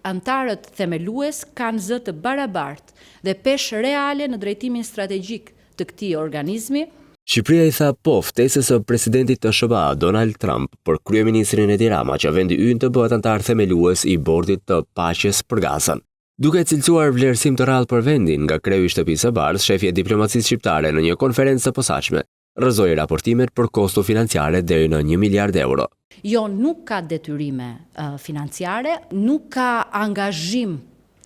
antarët themelues kanë zë të barabartë dhe peshë reale në drejtimin strategjik të këtij organizmi. Shqipëria i tha po ftesës së presidentit të SBA Donald Trump për kryeministrin Edi Rama që vendi ynë të bëhet antar themelues i bordit të paqes për Gazën. Duke cilësuar vlerësim të rrallë për vendin nga kreu i shtëpisë së bardhë, shefi i diplomacisë shqiptare në një konferencë të posaçme rrëzoi raportimet për kosto financiare deri në 1 miliard euro. Jo, nuk ka detyrime financiare, nuk ka angazhim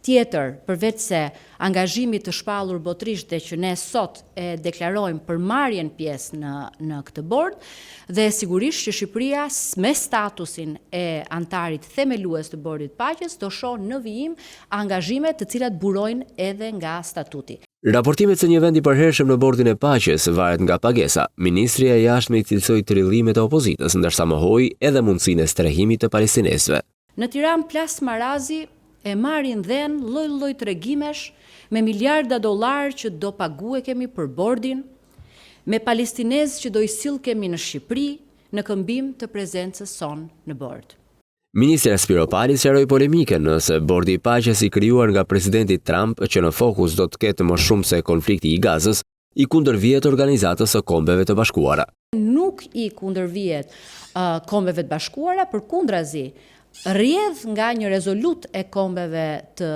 tjetër përveç se angazhimit të shpallur botërisht dhe që ne sot e deklarojmë për marrjen pjesë në këtë bord dhe sigurisht që Shqipëria me statusin e antarit themelues të bordit paqes do shoh në vijim angazhime të cilat burojnë edhe nga statuti. Raportimet se një vend i përhershëm në bordin e paqes varet nga pagesa. Ministri e jashtme i cilësoi trillimet e opozitës, ndërsa mohoi edhe mundësinë e strehimit të palestinesëve. Në Tiranë Plas Marazi e marrin dhen lloj-lloj tregimesh me miliarda dollar që do pague kemi për bordin, me palestinezë që do i sill kemi në Shqipëri në këmbim të prezencës son në bord. Ministri Spiro Pali sqaroi polemikën nëse bordi i paqes i krijuar nga presidenti Trump, që në fokus do të ketë më shumë se konflikti i Gazës, i kundërvihet Organizatës së Kombeve të Bashkuara. Nuk i kundërvihet Kombeve të Bashkuara, përkundrazi rrjedh nga një rezolut e Kombeve të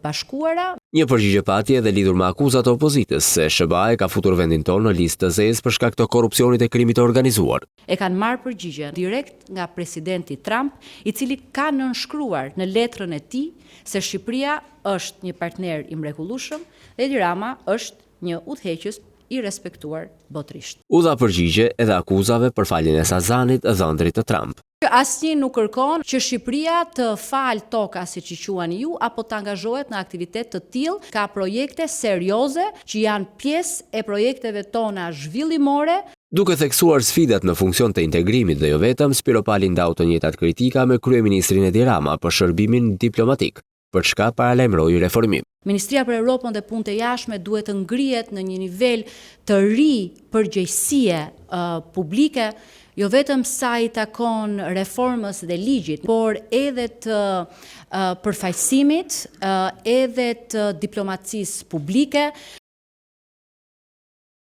Bashkuara. Një përgjigje pati edhe lidhur me akuzat e opozitës se SBA e ka futur vendin tonë në listë të zezë për shkak të korrupsionit e krimit të organizuar. E kanë marrë përgjigjen direkt nga presidenti Trump, i cili ka nënshkruar në letrën e tij se Shqipëria është një partner i mrekullueshëm dhe Edi Rama është një udhëheqës i respektuar botërisht. U dha përgjigje edhe akuzave për faljen e Sazanit, dhëndrit të Trump. Asnjë nuk kërkon që Shqipëria të falë toka siç i quani ju apo të angazhohet në aktivitet të tillë. Ka projekte serioze që janë pjesë e projekteve tona zhvillimore. Duke theksuar sfidat në funksion të integrimit dhe jo vetëm, Spiro Pali ndau të njëjtat kritika me kryeministrin Edi Rama për shërbimin diplomatik, për çka paralajmëroi reformim. Ministria për Europën dhe Punët e Jashtme duhet të ngrihet në një nivel të ri përgjegjësie publike, jo vetëm sa i takon reformës dhe ligjit, por edhe të përfaqësimit, edhe të diplomacisë publike.